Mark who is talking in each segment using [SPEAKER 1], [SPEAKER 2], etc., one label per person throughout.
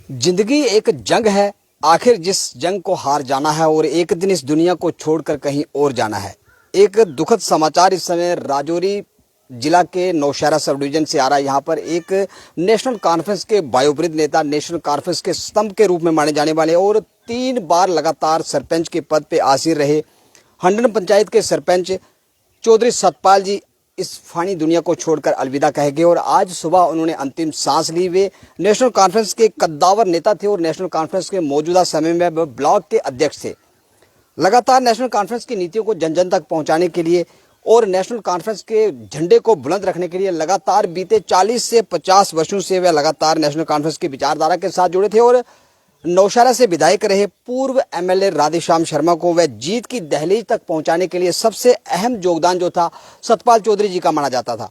[SPEAKER 1] जिंदगी एक जंग है। आखिर जिस जंग को हार जाना है और एक दिन इस दुनिया को छोड़कर कहीं और जाना है। एक दुखद समाचार इस समय राजौरी जिला के नौशहरा सब डिवीजन से आ रहा है। यहाँ पर एक नेशनल कॉन्फ्रेंस के वयोवृद्ध नेता, नेशनल कॉन्फ्रेंस के स्तंभ के रूप में माने जाने वाले और 3 बार लगातार सरपंच के पद पे आसीन रहे हंडन पंचायत के सरपंच चौधरी सतपाल जी इस फानी दुनिया को छोड़कर अलविदा कह गए और आज सुबह उन्होंने अंतिम सांस ली। वे नेशनल कॉन्फ्रेंस के कद्दावर नेता थे और नेशनल कॉन्फ्रेंस के मौजूदा समय में वह ब्लॉक के अध्यक्ष थे। लगातार नेशनल कॉन्फ्रेंस की नीतियों को जन जन तक पहुंचाने के लिए और नेशनल कॉन्फ्रेंस के झंडे को बुलंद रखने के लिए लगातार बीते 40 से 50 वर्षों से वे लगातार नेशनल कॉन्फ्रेंस की विचारधारा के साथ जुड़े थे और नौशहरा से विधायक रहे पूर्व एमएलए राधेश्याम शर्मा को वह जीत की दहलीज तक पहुंचाने के लिए सबसे अहम योगदान जो था सतपाल चौधरी जी का माना जाता था।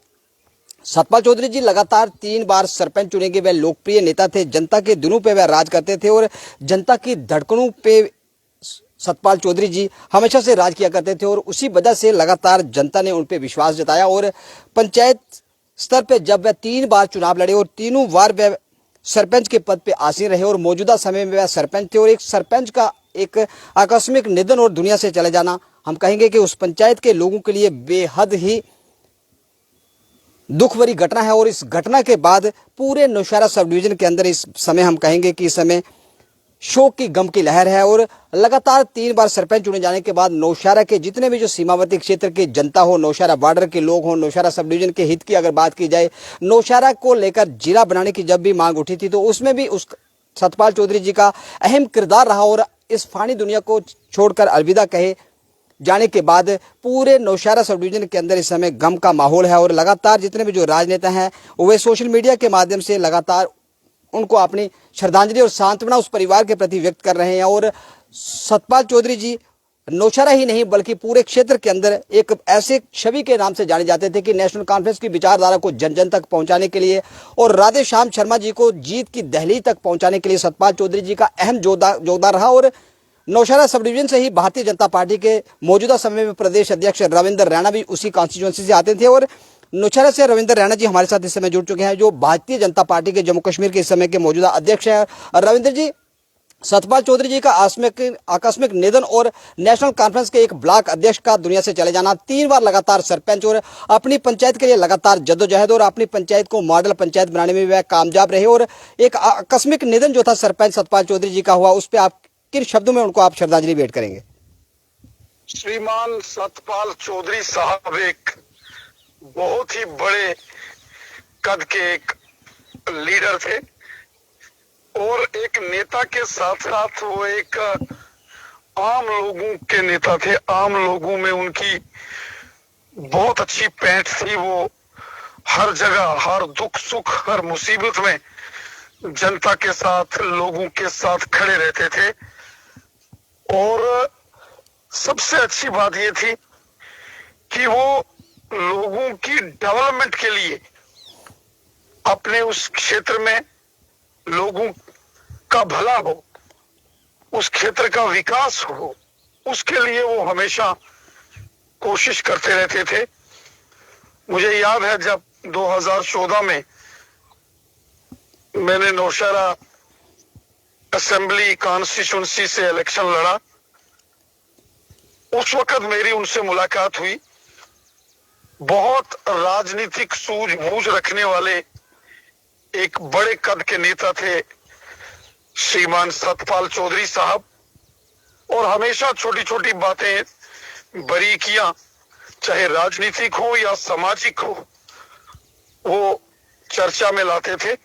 [SPEAKER 1] सतपाल चौधरी जी लगातार 3 बार सरपंच चुने गए। वह लोकप्रिय नेता थे, जनता के दिलों पे वह राज करते थे और जनता की धड़कनों पे सतपाल चौधरी जी हमेशा से राज किया करते थे और उसी वजह से लगातार जनता ने उन पर विश्वास जताया और पंचायत स्तर पर जब वह 3 बार चुनाव लड़े और तीनों बार वह सरपंच के पद पे आसीन रहे और मौजूदा समय में वह सरपंच थे और एक सरपंच का एक आकस्मिक निधन और दुनिया से चले जाना, हम कहेंगे कि उस पंचायत के लोगों के लिए बेहद ही दुख भरी घटना है। और इस घटना के बाद पूरे नौशहरा सब डिवीजन के अंदर इस समय हम कहेंगे कि इस समय शोक की गम की लहर है और लगातार 3 बार सरपंच चुने जाने के बाद नौशहरा के जितने भी जो सीमावर्ती क्षेत्र की जनता हो, नौशहरा बॉर्डर के लोग हो, नौशहरा सब डिवीजन के हित की अगर बात की जाए, नौशहरा को लेकर जिला बनाने की जब भी मांग उठी थी तो उसमें भी उस सतपाल चौधरी जी का अहम किरदार रहा और इस फानी दुनिया को छोड़कर अलविदा कहे जाने के बाद पूरे नौशहरा सब डिवीजन के अंदर इस समय गम का माहौल है और लगातार जितने भी जो राजनेता हैं वे सोशल मीडिया के माध्यम से लगातार उनको अपनी श्रद्धांजलि और सांत्वना उस परिवार के प्रति व्यक्त कर रहे हैं। और सतपाल चौधरी जी नौशहरा ही नहीं बल्कि पूरे क्षेत्र के अंदर एक ऐसे छवि के नाम से जाने जाते थे कि नेशनल कॉन्फ्रेंस की विचारधारा को जन जन तक पहुंचाने के लिए और राधेश्याम शर्मा जी को जीत की दहलीज तक पहुंचाने के लिए सतपाल चौधरी जी का अहम योगदान रहा। और नौशहरा सब डिवीजन से ही भारतीय जनता पार्टी के मौजूदा समय में प्रदेश अध्यक्ष रविंद्र रैना भी उसी कॉन्स्टिट्यूंसी से आते थे और नौशहरा से रविंद्र रैना जी हमारे साथ इस समय जुड़ चुके हैं, जो भारतीय जनता पार्टी के जम्मू कश्मीर के इस समय के मौजूदा अध्यक्ष हैं। रविंद्र जी, सतपाल चौधरी जी का आकस्मिक निधन और नेशनल कॉन्फ्रेंस के एक ब्लॉक अध्यक्ष का दुनिया से चले जाना, 3 बार लगातार सरपंच और अपनी पंचायत के लिए लगातार जद्दोजहद और अपनी पंचायत को मॉडल पंचायत बनाने में वह कामयाब रहे और एक आकस्मिक निधन जो था सरपंच सतपाल चौधरी जी का हुआ, उस पर आप किन शब्दों में उनको आप श्रद्धांजलि भेंट करेंगे?
[SPEAKER 2] श्रीमान सतपाल चौधरी साहब एक बहुत ही बड़े कद के एक लीडर थे और एक नेता के साथ साथ वो एक आम लोगों के नेता थे। आम लोगों में उनकी बहुत अच्छी पैठ थी। वो हर जगह, हर दुख सुख, हर मुसीबत में जनता के साथ, लोगों के साथ खड़े रहते थे। और सबसे अच्छी बात ये थी कि वो लोगों की डेवलपमेंट के लिए अपने उस क्षेत्र में लोगों का भला हो, उस क्षेत्र का विकास हो, उसके लिए वो हमेशा कोशिश करते रहते थे। मुझे याद है जब 2014 में मैंने नौशहरा असेंबली कॉन्स्टिट्यूंसी से इलेक्शन लड़ा, उस वक्त मेरी उनसे मुलाकात हुई। बहुत राजनीतिक सूझबूझ रखने वाले एक बड़े कद के नेता थे श्रीमान सतपाल चौधरी साहब और हमेशा छोटी छोटी बातें, बारीकियां, चाहे राजनीतिक हो या सामाजिक हो, वो चर्चा में लाते थे।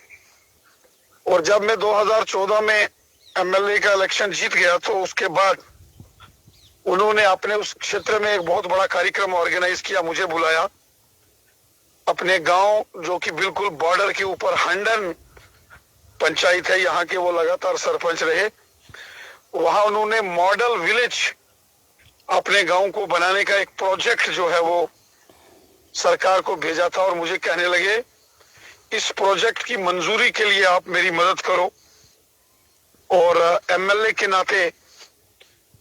[SPEAKER 2] और जब मैं 2014 में एमएलए का इलेक्शन जीत गया तो उसके बाद उन्होंने अपने उस क्षेत्र में एक बहुत बड़ा कार्यक्रम ऑर्गेनाइज किया, मुझे बुलाया अपने गांव जो कि बिल्कुल बॉर्डर के ऊपर हंडन पंचायत है, यहाँ के वो लगातार सरपंच रहे। वहां उन्होंने मॉडल विलेज अपने गांव को बनाने का एक प्रोजेक्ट जो है वो सरकार को भेजा था और मुझे कहने लगे इस प्रोजेक्ट की मंजूरी के लिए आप मेरी मदद करो। और एमएलए के नाते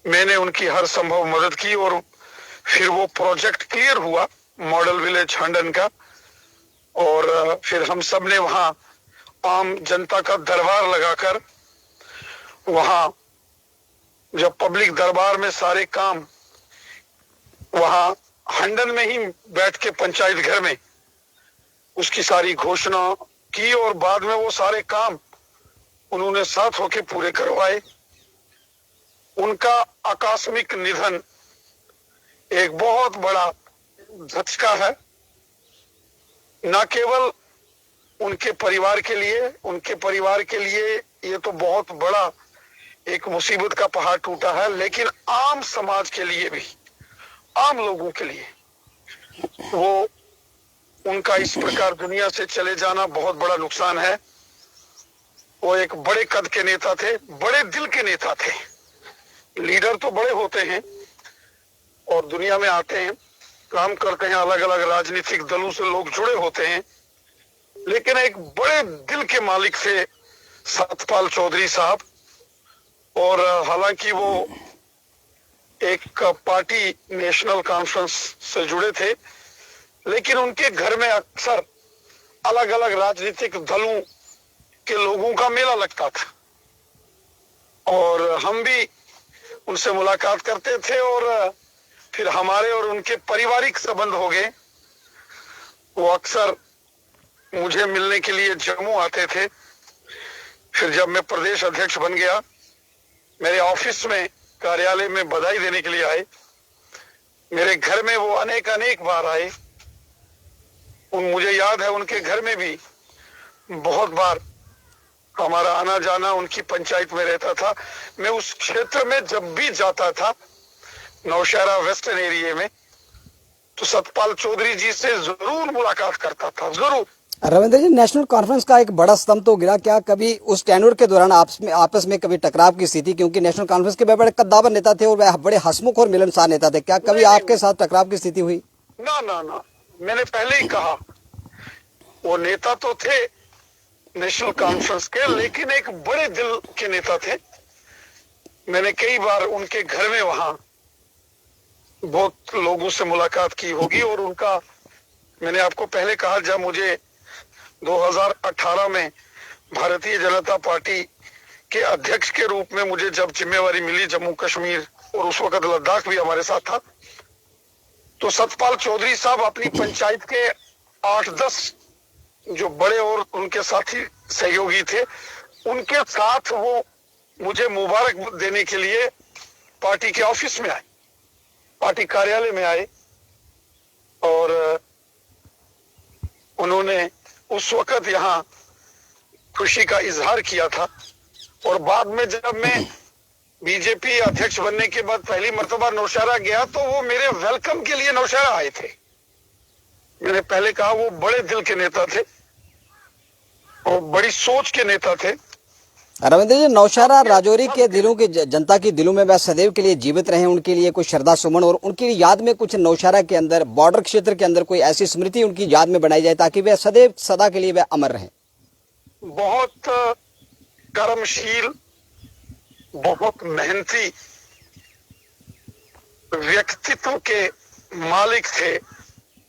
[SPEAKER 2] मैंने उनकी हर संभव मदद की और फिर वो प्रोजेक्ट क्लियर हुआ मॉडल विलेज हंडन का। और फिर हम सब ने वहां आम जनता का दरबार लगाकर वहां जब पब्लिक दरबार में सारे काम वहां हंडन में ही बैठ के पंचायत घर में उसकी सारी घोषणा की और बाद में वो सारे काम उन्होंने साथ होके पूरे करवाए। उनका आकस्मिक निधन एक बहुत बड़ा झटका है, न केवल उनके परिवार के लिए ये तो बहुत बड़ा एक मुसीबत का पहाड़ टूटा है, लेकिन आम समाज के लिए भी, आम लोगों के लिए वो उनका इस प्रकार दुनिया से चले जाना बहुत बड़ा नुकसान है। वो एक बड़े कद के नेता थे, बड़े दिल के नेता थे। लीडर तो बड़े होते हैं और दुनिया में आते हैं, काम करते हैं, अलग अलग राजनीतिक दलों से लोग जुड़े होते हैं, लेकिन एक बड़े दिल के मालिक थे सतपाल चौधरी साहब। और हालांकि वो एक पार्टी नेशनल कॉन्फ्रेंस से जुड़े थे, लेकिन उनके घर में अक्सर अलग अलग राजनीतिक दलों के लोगों का मेला लगता था और हम भी उनसे मुलाकात करते थे और फिर हमारे और उनके पारिवारिक संबंध हो गए। वो अक्सर मुझे मिलने के लिए जम्मू आते थे। फिर जब मैं प्रदेश अध्यक्ष बन गया, मेरे ऑफिस में, कार्यालय में बधाई देने के लिए आए। मेरे घर में वो अनेक बार आए। मुझे याद है उनके घर में भी बहुत बार हमारा आना जाना, उनकी पंचायत में रहता था। मैं उस क्षेत्र में जब भी जाता था, नौशहरा वेस्टर्न एरिया में, तो सतपाल चौधरी जी से जरूर मुलाकात करता था, जरूर।
[SPEAKER 1] रविंद्र जी, नेशनल कॉन्फ्रेंस का एक बड़ा स्तंभ तो गिरा, क्या कभी उस टेन्योर के दौरान आपस में कभी टकराव की स्थिति, क्योंकि नेशनल कॉन्फ्रेंस के बड़े कद्दावर नेता थे और वह बड़े हंसमुख और मिलनसार नेता थे, क्या कभी आपके साथ टकराव की स्थिति हुई?
[SPEAKER 2] ना, मैंने पहले ही कहा, वो नेता तो थे नेशनल कॉन्फ्रेंस के, लेकिन एक बड़े दिल के नेता थे। मैंने कई बार उनके घर में वहां बहुत लोगों से मुलाकात की होगी और उनका, मैंने आपको पहले कहा, जब मुझे 2018 में भारतीय जनता पार्टी के अध्यक्ष के रूप में मुझे जब जिम्मेवारी मिली जम्मू कश्मीर, और उस वक्त लद्दाख भी हमारे साथ था, तो सतपाल चौधरी साहब अपनी पंचायत के 8-10 जो बड़े और उनके साथी सहयोगी थे, उनके साथ वो मुझे मुबारक देने के लिए पार्टी के ऑफिस में आए, पार्टी कार्यालय में आए और उन्होंने उस वक्त यहाँ खुशी का इजहार किया था। और बाद में जब मैं बीजेपी अध्यक्ष बनने के बाद पहली मर्तबा नौशहरा गया, तो वो मेरे वेलकम के लिए नौशहरा आए थे। मैंने पहले कहा, वो बड़े दिल के नेता थे और बड़ी सोच के नेता थे।
[SPEAKER 1] रविंद्र जी, नौशहरा राजौरी के दिलों की जनता की दिलों में वह सदैव के लिए जीवित रहे, उनके लिए कुछ श्रद्धा सुमन और उनकी याद में कुछ नौशहरा के अंदर, बॉर्डर क्षेत्र के अंदर कोई ऐसी स्मृति उनकी याद में बनाई जाए ताकि वह सदैव सदा के लिए वह अमर रहे।
[SPEAKER 2] बहुत कर्मशील, बहुत मेहनती व्यक्तित्व के मालिक थे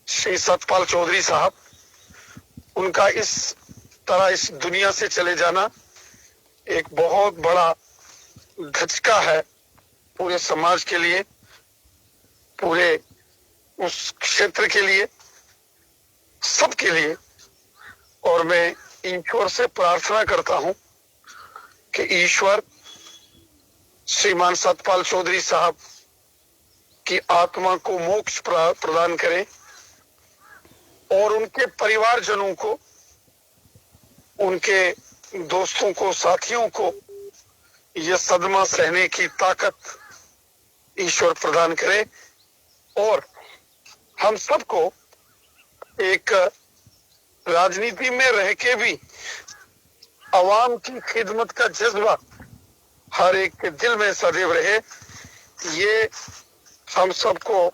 [SPEAKER 2] श्री सतपाल चौधरी साहब। उनका इस तरह इस दुनिया से चले जाना एक बहुत बड़ा धचका है पूरे समाज के लिए, पूरे उस क्षेत्र के लिए, सबके लिए। और मैं ईश्वर से प्रार्थना करता हूं कि ईश्वर श्रीमान सतपाल चौधरी साहब की आत्मा को मोक्ष प्रदान करें और उनके परिवारजनों को, उनके दोस्तों को, साथियों को यह सदमा सहने की ताकत ईश्वर प्रदान करे और हम सबको एक राजनीति में रह के भी अवाम की खिदमत का जज्बा हर एक के दिल में सदैव रहे। ये हम सबको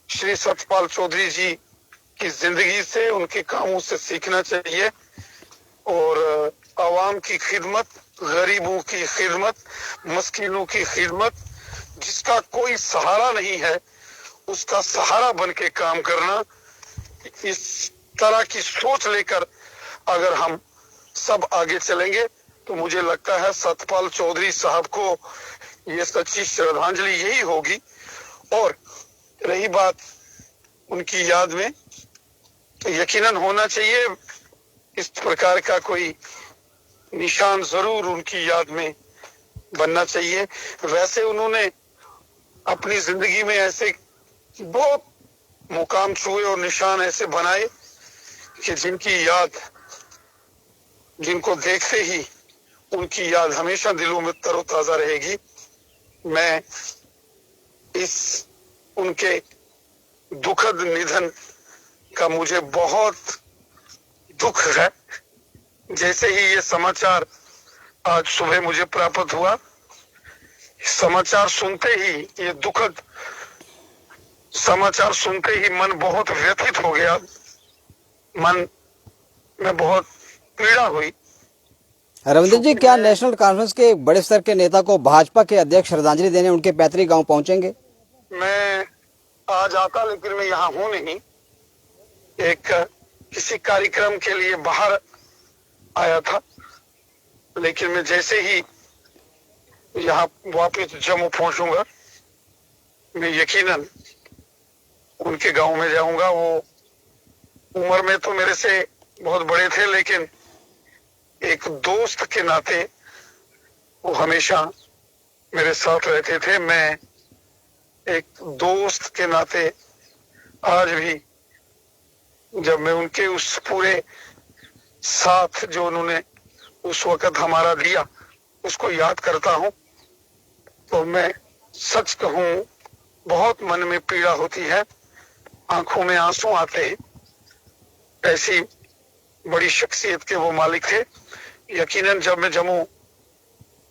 [SPEAKER 2] श्री सतपाल चौधरी जी की जिंदगी से, उनके कामों से सीखना चाहिए और अवाम की खिदमत, गरीबों की खिदमत, मस्कीनों की खिदमत, जिसका कोई सहारा नहीं है उसका सहारा बन के काम करना, इस तरह की सोच लेकर अगर हम सब आगे चलेंगे तो मुझे लगता है सतपाल चौधरी साहब को ये सच्ची श्रद्धांजलि यही होगी। और रही बात उनकी याद में, तो यकीनन होना चाहिए इस प्रकार का कोई निशान जरूर उनकी याद में बनना चाहिए। वैसे उन्होंने अपनी जिंदगी में ऐसे बहुत मुकाम छुए और निशान ऐसे बनाए कि जिनको देखते ही उनकी याद हमेशा दिलों में तरोताजा रहेगी। मैं इस उनके दुखद निधन का मुझे बहुत दुख है। जैसे ही ये समाचार आज सुबह मुझे प्राप्त हुआ, समाचार सुनते ही, ये दुखद समाचार सुनते ही मन बहुत व्यथित हो गया, मन में बहुत पीड़ा हुई।
[SPEAKER 1] रविंद्र जी, क्या नेशनल कॉन्फ्रेंस के एक बड़े स्तर के नेता को भाजपा के अध्यक्ष श्रद्धांजलि देने उनके पैतृक गांव पहुंचेंगे?
[SPEAKER 2] मैं आज आता, लेकिन मैं यहाँ हूं नहीं, एक किसी कार्यक्रम के लिए बाहर आया था। लेकिन मैं जैसे ही यहाँ वापस जम्मू पहुंचूंगा, मैं यकीनन उनके गांव में जाऊंगा। वो उम्र में तो मेरे से बहुत बड़े थे, लेकिन एक दोस्त के नाते वो हमेशा मेरे साथ रहते थे। मैं एक दोस्त के नाते आज भी जब मैं उनके उस पूरे साथ जो उन्होंने उस वक्त हमारा दिया उसको याद करता हूं, तो मैं सच कहूं बहुत मन में पीड़ा होती है, आंखों में आंसू आते हैं। ऐसी बड़ी शख्सियत के वो मालिक थे। यकीनन जब मैं जम्मू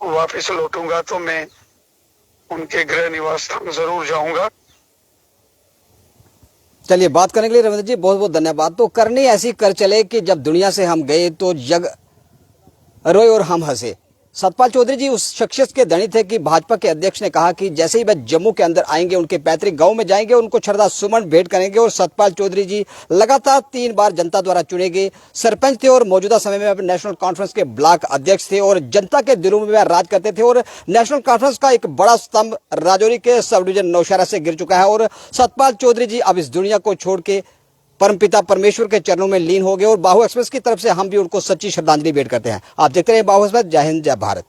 [SPEAKER 2] वापस लौटूंगा तो मैं उनके गृह निवास स्थान जरूर जाऊंगा।
[SPEAKER 1] चलिए, बात करने के लिए रविंद्र जी बहुत बहुत धन्यवाद। तो करनी ऐसी कर चले कि जब दुनिया से हम गए तो जग रोए और हम हंसे। सतपाल चौधरी जी उस शख्सियत के धनी थे कि भाजपा के अध्यक्ष ने कहा कि जैसे ही वह जम्मू के अंदर आएंगे, उनके पैतृक गांव में जाएंगे, उनको श्रद्धा सुमन भेंट करेंगे। और सतपाल चौधरी जी लगातार 3 बार जनता द्वारा चुने गए सरपंच थे और मौजूदा समय में नेशनल कॉन्फ्रेंस के ब्लॉक अध्यक्ष थे और जनता के दिलों में वह राज करते थे। और नेशनल कॉन्फ्रेंस का एक बड़ा स्तंभ राजौरी के सब डिवीजन नौशहरा से गिर चुका है और सतपाल चौधरी जी अब इस दुनिया को छोड़ के परमपिता परमेश्वर के चरणों में लीन हो गए। और बाहु एक्सप्रेस की तरफ से हम भी उनको सच्ची श्रद्धांजलि भेंट करते हैं। आप देखते रहे बाहु एक्सप्रेस। जय हिंद, जय भारत।